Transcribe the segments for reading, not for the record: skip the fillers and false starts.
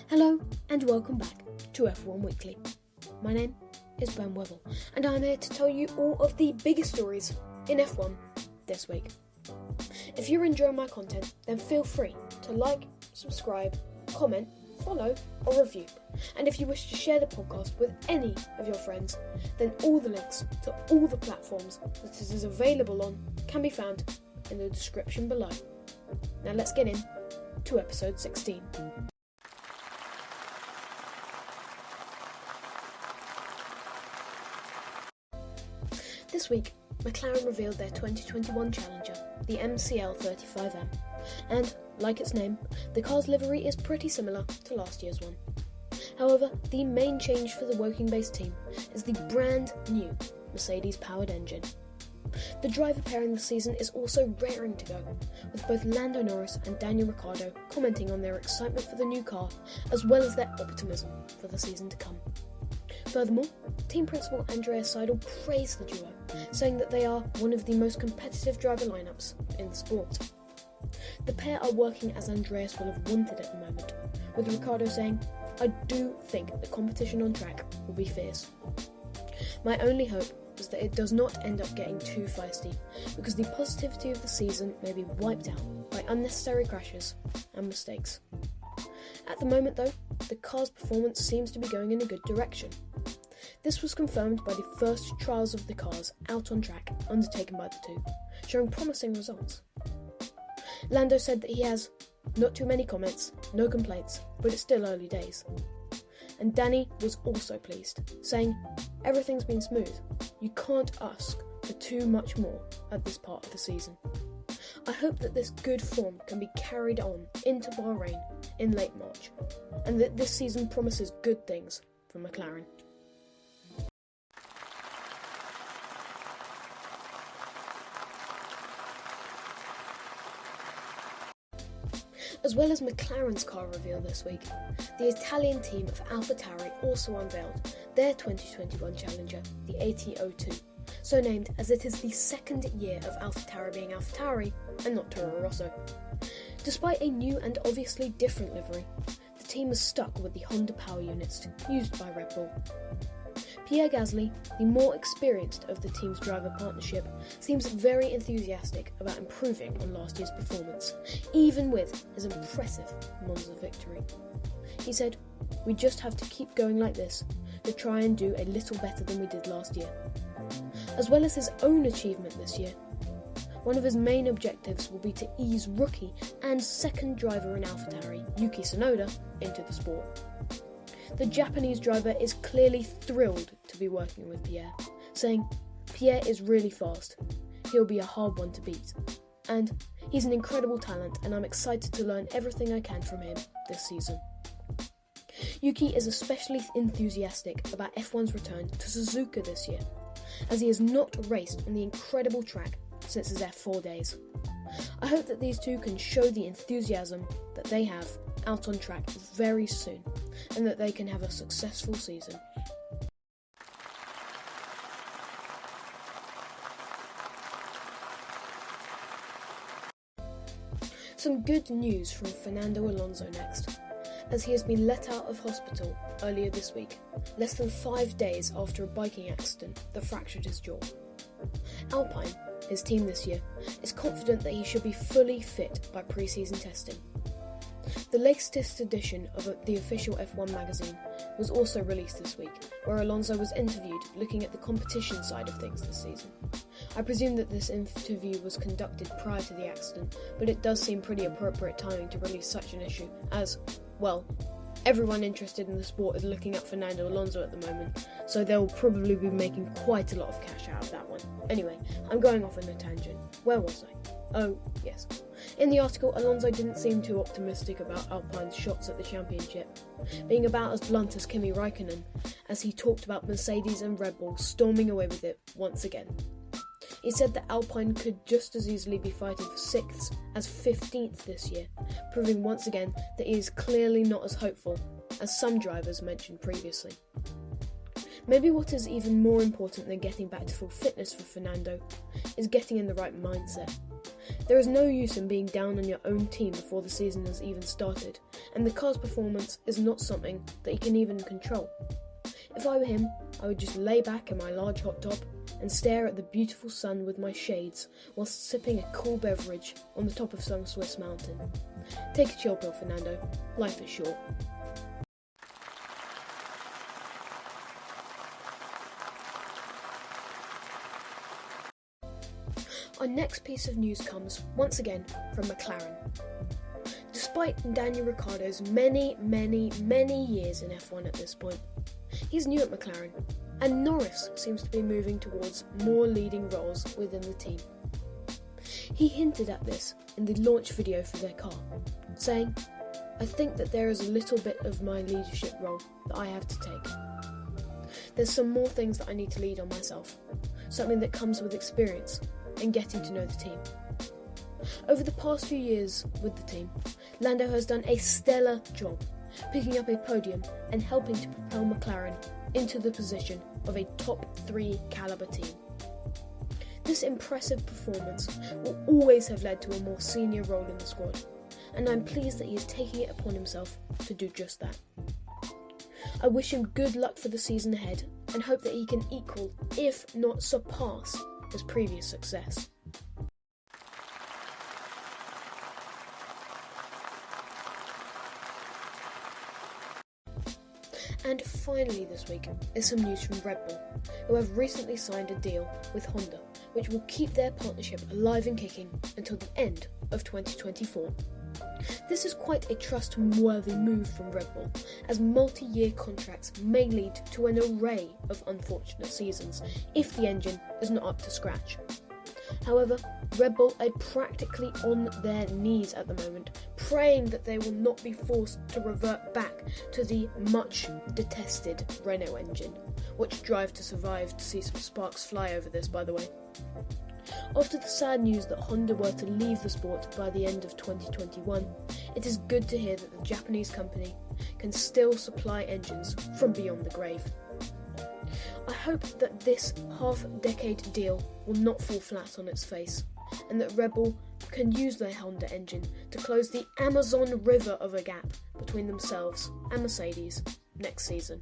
Hello and welcome back to F1 Weekly. My name is Ben Webble and I'm here to tell you all of the biggest stories in F1 this week. If you're enjoying my content, then feel free to like, subscribe, comment, follow or review. And if you wish to share the podcast with any of your friends, then all the links to all the platforms that it is available on can be found in the description below. Now let's get in to episode 16. This week, McLaren revealed their 2021 challenger, the MCL 35M, and, like its name, the car's livery is pretty similar to last year's one. However, the main change for the Woking-based team is the brand new Mercedes-powered engine. The driver pairing this season is also raring to go, with both Lando Norris and Daniel Ricciardo commenting on their excitement for the new car, as well as their optimism for the season to come. Furthermore, team principal Andrea Seidel praised the duo, saying that they are one of the most competitive driver lineups in the sport. The pair are working as Andreas will have wanted at the moment, with Ricciardo saying, "I do think the competition on track will be fierce. My only hope is that it does not end up getting too feisty, because the positivity of the season may be wiped out by unnecessary crashes and mistakes." At the moment though, the car's performance seems to be going in a good direction. This was confirmed by the first trials of the cars out on track undertaken by the two, showing promising results. Lando said that he has not too many comments, no complaints, but it's still early days. And Danny was also pleased, saying, "Everything's been smooth. You can't ask for too much more at this part of the season. I hope that this good form can be carried on into Bahrain in late March, and that this season promises good things for McLaren." As well as McLaren's car reveal this week, the Italian team of Tauri also unveiled their 2021 challenger, the AT02, so named as it is the second year of AlphaTauri being AlphaTauri and not Toro Rosso. Despite a new and obviously different livery, the team is stuck with the Honda power units used by Red Bull. Pierre Gasly, the more experienced of the team's driver partnership, seems very enthusiastic about improving on last year's performance, even with his impressive Monza victory. He said, "We just have to keep going like this to try and do a little better than we did last year." As well as his own achievement this year, one of his main objectives will be to ease rookie and second driver in AlphaTauri, Yuki Tsunoda, into the sport. The Japanese driver is clearly thrilled to be working with Pierre, saying, "Pierre is really fast. He'll be a hard one to beat. And he's an incredible talent and I'm excited to learn everything I can from him this season." Yuki is especially enthusiastic about F1's return to Suzuka this year, as he has not raced on the incredible track since his F4 days. I hope that these two can show the enthusiasm that they have out on track very soon, and that they can have a successful season. Some good news from Fernando Alonso next, as he has been let out of hospital earlier this week, less than 5 days after a biking accident that fractured his jaw. Alpine, his team this year, is confident that he should be fully fit by pre-season testing. The latest edition of the official F1 magazine was also released this week, where Alonso was interviewed looking at the competition side of things this season. I presume that this interview was conducted prior to the accident, but it does seem pretty appropriate timing to release such an issue as, well, everyone interested in the sport is looking at Fernando Alonso at the moment, so they'll probably be making quite a lot of cash out of that one. Anyway, I'm going off on a tangent. Where was I? Oh, yes. In the article, Alonso didn't seem too optimistic about Alpine's shots at the championship, being about as blunt as Kimi Raikkonen, as he talked about Mercedes and Red Bull storming away with it once again. He said that Alpine could just as easily be fighting for 6th as 15th this year, proving once again that he is clearly not as hopeful as some drivers mentioned previously. Maybe what is even more important than getting back to full fitness for Fernando is getting in the right mindset. There is no use in being down on your own team before the season has even started, and the car's performance is not something that he can even control. If I were him, I would just lay back in my large hot tub and stare at the beautiful sun with my shades whilst sipping a cool beverage on the top of some Swiss mountain. Take a chill pill, Fernando. Life is short. Our next piece of news comes, once again, from McLaren. Despite Daniel Ricciardo's many years in F1 at this point, he's new at McLaren, and Norris seems to be moving towards more leading roles within the team. He hinted at this in the launch video for their car, saying, "I think that there is a little bit of my leadership role that I have to take. There's some more things that I need to lead on myself, something that comes with experience and getting to know the team." Over the past few years with the team, Lando has done a stellar job, picking up a podium and helping to propel McLaren into the position of a top 3 caliber team. This impressive performance will always have led to a more senior role in the squad, and I'm pleased that he is taking it upon himself to do just that. I wish him good luck for the season ahead and hope that he can equal, if not surpass, his previous success. And finally this week is some news from Red Bull, who have recently signed a deal with Honda, which will keep their partnership alive and kicking until the end of 2024. This is quite a trustworthy move from Red Bull, as multi-year contracts may lead to an array of unfortunate seasons if the engine is not up to scratch. However, Red Bull are practically on their knees at the moment, praying that they will not be forced to revert back to the much detested Renault engine. Watch Drive to Survive to see some sparks fly over this, by the way. After the sad news that Honda were to leave the sport by the end of 2021, it is good to hear that the Japanese company can still supply engines from beyond the grave. I hope that this half-decade deal will not fall flat on its face, and that Red Bull can use their Honda engine to close the Amazon River of a gap between themselves and Mercedes next season.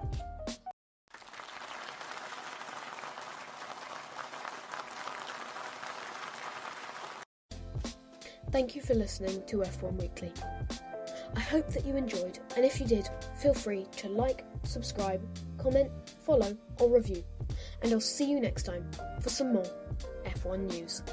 Thank you for listening to F1 Weekly. I hope that you enjoyed, and if you did, feel free to like, subscribe, comment, follow or review, and I'll see you next time for some more F1 news.